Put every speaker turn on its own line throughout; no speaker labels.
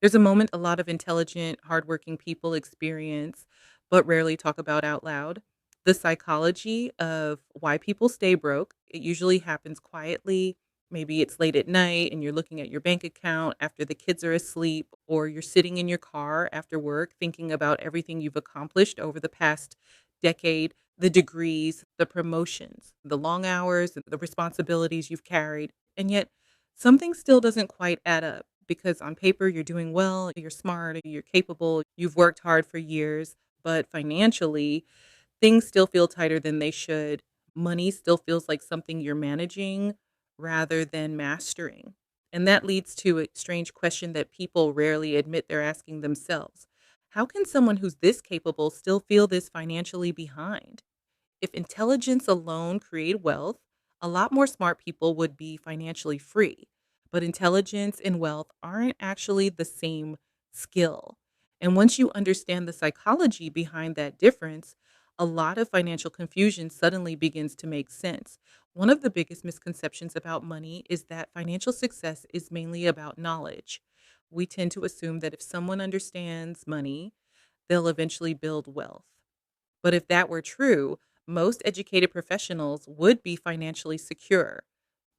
There's a moment a lot of intelligent, hardworking people experience, but rarely talk about out loud. The psychology of why people stay broke. It usually happens quietly. Maybe it's late at night and you're looking at your bank account after the kids are asleep, or you're sitting in your car after work thinking about everything you've accomplished over the past decade, the degrees, the promotions, the long hours, the responsibilities you've carried. And yet, something still doesn't quite add up because on paper you're doing well, you're smart, you're capable, you've worked hard for years, but financially, things still feel tighter than they should. Money still feels like something you're managing rather than mastering. And that leads to a strange question that people rarely admit they're asking themselves. How can someone who's this capable still feel this financially behind? If intelligence alone created wealth, a lot more smart people would be financially free. But intelligence and wealth aren't actually the same skill. And once you understand the psychology behind that difference, a lot of financial confusion suddenly begins to make sense. One of the biggest misconceptions about money is that financial success is mainly about knowledge. We tend to assume that if someone understands money, they'll eventually build wealth. But if that were true, most educated professionals would be financially secure.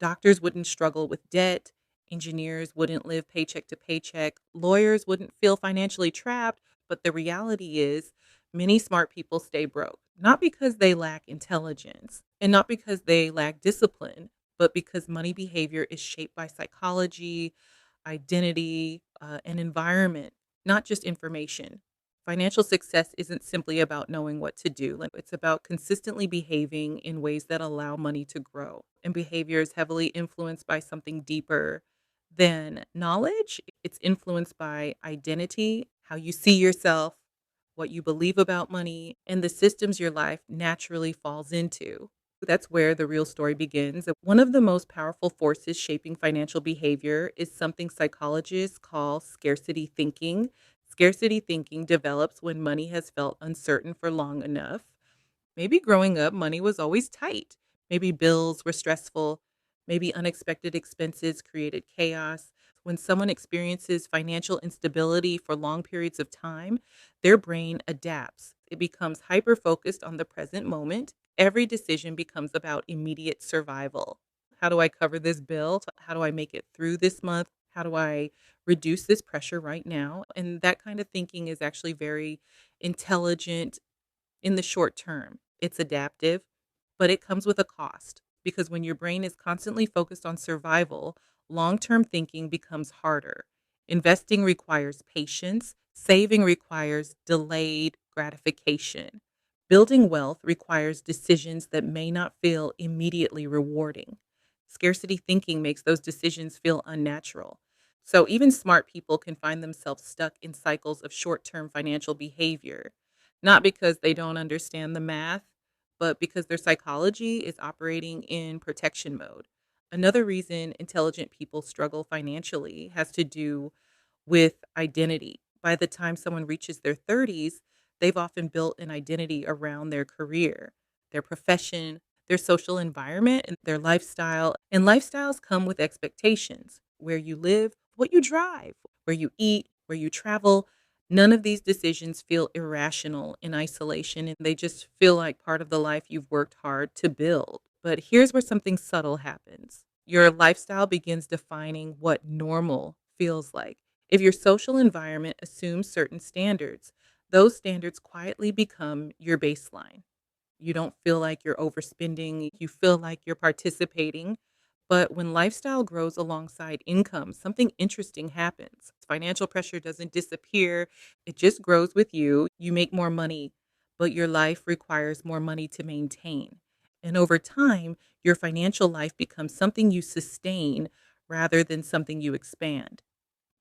Doctors wouldn't struggle with debt, engineers wouldn't live paycheck to paycheck, lawyers wouldn't feel financially trapped. But the reality is, many smart people stay broke, not because they lack intelligence and not because they lack discipline, but because money behavior is shaped by psychology, identity, and environment, not just information. Financial success isn't simply about knowing what to do. Like, it's about consistently behaving in ways that allow money to grow. And behavior is heavily influenced by something deeper than knowledge. It's influenced by identity, how you see yourself, what you believe about money, and the systems your life naturally falls into. That's where the real story begins. One of the most powerful forces shaping financial behavior is something psychologists call scarcity thinking. Scarcity thinking develops when money has felt uncertain for long enough. Maybe growing up, money was always tight. Maybe bills were stressful. Maybe unexpected expenses created chaos. When someone experiences financial instability for long periods of time, their brain adapts. It becomes hyper focused on the present moment. Every decision becomes about immediate survival. How do I cover this bill? How do I make it through this month? How do I reduce this pressure right now? And that kind of thinking is actually very intelligent in the short term. It's adaptive, but it comes with a cost because when your brain is constantly focused on survival, long term thinking becomes harder. Investing requires patience, saving requires delayed gratification. Building wealth requires decisions that may not feel immediately rewarding. Scarcity thinking makes those decisions feel unnatural. So even smart people can find themselves stuck in cycles of short term financial behavior, not because they don't understand the math, but because their psychology is operating in protection mode. Another reason intelligent people struggle financially has to do with identity. By the time someone reaches their 30s, they've often built an identity around their career, their profession, their social environment, and their lifestyle. And lifestyles come with expectations: where you live, what you drive, where you eat, where you travel. None of these decisions feel irrational in isolation, and they just feel like part of the life you've worked hard to build. But here's where something subtle happens: your lifestyle begins defining what normal feels like. If your social environment assumes certain standards, those standards quietly become your baseline. You don't feel like you're overspending, you feel like you're participating. But when lifestyle grows alongside income, something interesting happens. Financial pressure doesn't disappear, it just grows with you. You make more money, but your life requires more money to maintain. And over time, your financial life becomes something you sustain rather than something you expand.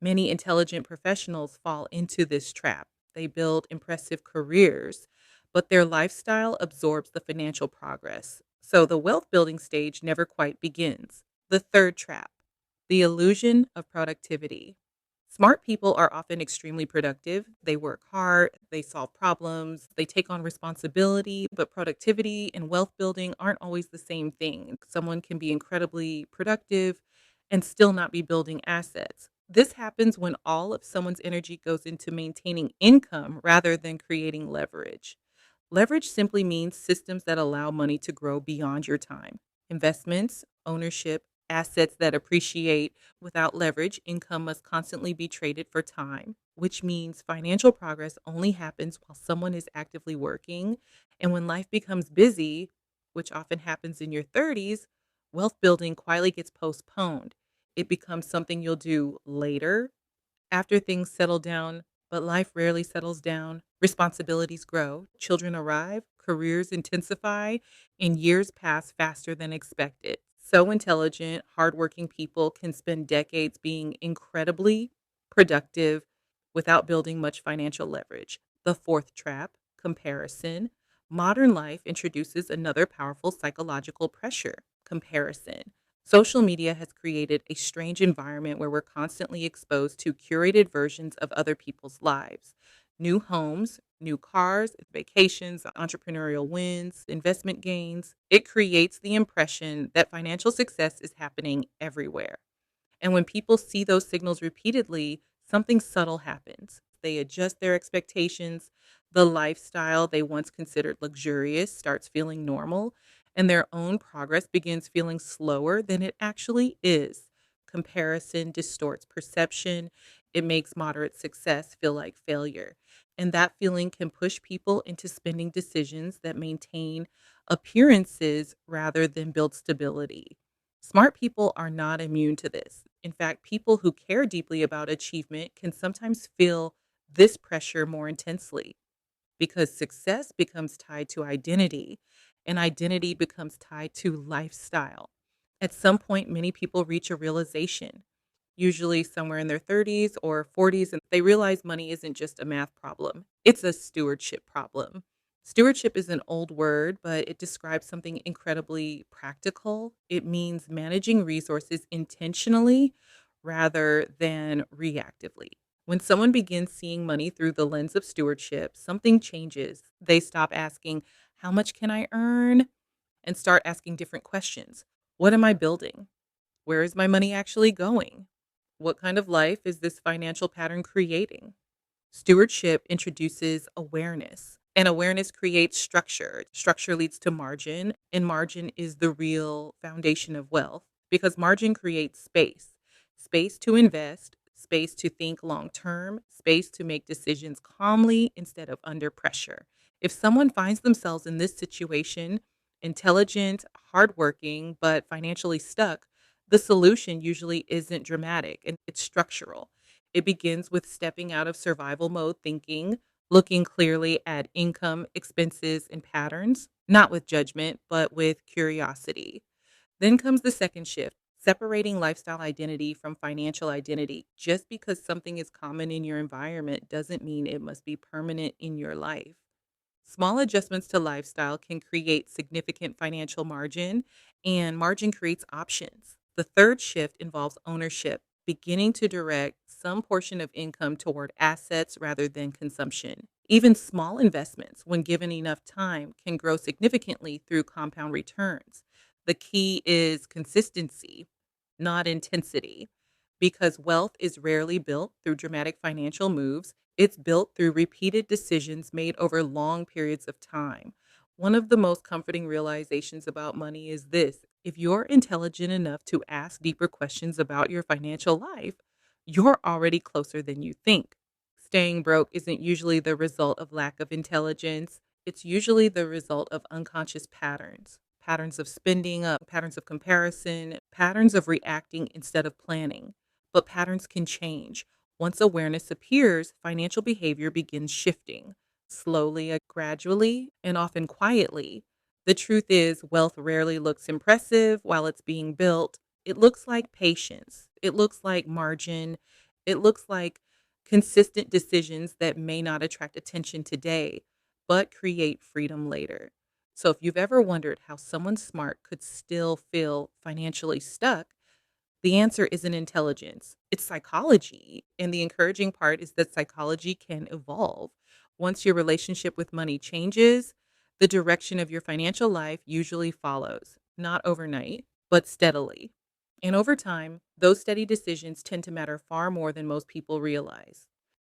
Many intelligent professionals fall into this trap. They build impressive careers, but their lifestyle absorbs the financial progress. So the wealth building stage never quite begins. The third trap: the illusion of productivity. Smart people are often extremely productive. They work hard, they solve problems, they take on responsibility, but productivity and wealth building aren't always the same thing. Someone can be incredibly productive and still not be building assets. This happens when all of someone's energy goes into maintaining income rather than creating leverage. Leverage simply means systems that allow money to grow beyond your time. Investments, ownership, assets that appreciate. Without leverage, income must constantly be traded for time, which means financial progress only happens while someone is actively working. And when life becomes busy, which often happens in your 30s, wealth building quietly gets postponed. It becomes something you'll do later after things settle down, but life rarely settles down. Responsibilities grow, children arrive, careers intensify, and years pass faster than expected. So intelligent, hardworking people can spend decades being incredibly productive without building much financial leverage. The fourth trap, comparison. Modern life introduces another powerful psychological pressure, comparison. Social media has created a strange environment where we're constantly exposed to curated versions of other people's lives. New homes, new cars, vacations, entrepreneurial wins, investment gains. It creates the impression that financial success is happening everywhere. And when people see those signals repeatedly, something subtle happens. They adjust their expectations. The lifestyle they once considered luxurious starts feeling normal, and their own progress begins feeling slower than it actually is. Comparison distorts perception. It makes moderate success feel like failure. And that feeling can push people into spending decisions that maintain appearances rather than build stability. Smart people are not immune to this. In fact, people who care deeply about achievement can sometimes feel this pressure more intensely because success becomes tied to identity and identity becomes tied to lifestyle. At some point, many people reach a realization, usually somewhere in their 30s or 40s, and they realize money isn't just a math problem, it's a stewardship problem. Stewardship is an old word, but it describes something incredibly practical. It means managing resources intentionally rather than reactively. When someone begins seeing money through the lens of stewardship, something changes. They stop asking, how much can I earn? And start asking different questions. What am I building? Where is my money actually going? What kind of life is this financial pattern creating? Stewardship introduces awareness, and awareness creates structure. Structure leads to margin, and margin is the real foundation of wealth because margin creates space, space to invest, space to think long term, space to make decisions calmly instead of under pressure. If someone finds themselves in this situation, intelligent, hardworking, but financially stuck, the solution usually isn't dramatic and it's structural. It begins with stepping out of survival mode thinking, looking clearly at income, expenses, and patterns, not with judgment, but with curiosity. Then comes the second shift, separating lifestyle identity from financial identity. Just because something is common in your environment doesn't mean it must be permanent in your life. Small adjustments to lifestyle can create significant financial margin, and margin creates options. The third shift involves ownership, beginning to direct some portion of income toward assets rather than consumption. Even small investments, when given enough time, can grow significantly through compound returns. The key is consistency, not intensity, because wealth is rarely built through dramatic financial moves. It's built through repeated decisions made over long periods of time. One of the most comforting realizations about money is this: if you're intelligent enough to ask deeper questions about your financial life, you're already closer than you think. Staying broke isn't usually the result of lack of intelligence, it's usually the result of unconscious patterns. Patterns of spending, patterns of comparison, patterns of reacting instead of planning. But patterns can change. Once awareness appears, financial behavior begins shifting slowly, gradually, and often quietly. The truth is, wealth rarely looks impressive while it's being built. It looks like patience, it looks like margin, it looks like consistent decisions that may not attract attention today, but create freedom later. So, if you've ever wondered how someone smart could still feel financially stuck, the answer isn't intelligence, it's psychology. And the encouraging part is that psychology can evolve. Once your relationship with money changes, the direction of your financial life usually follows, not overnight, but steadily. And over time, those steady decisions tend to matter far more than most people realize.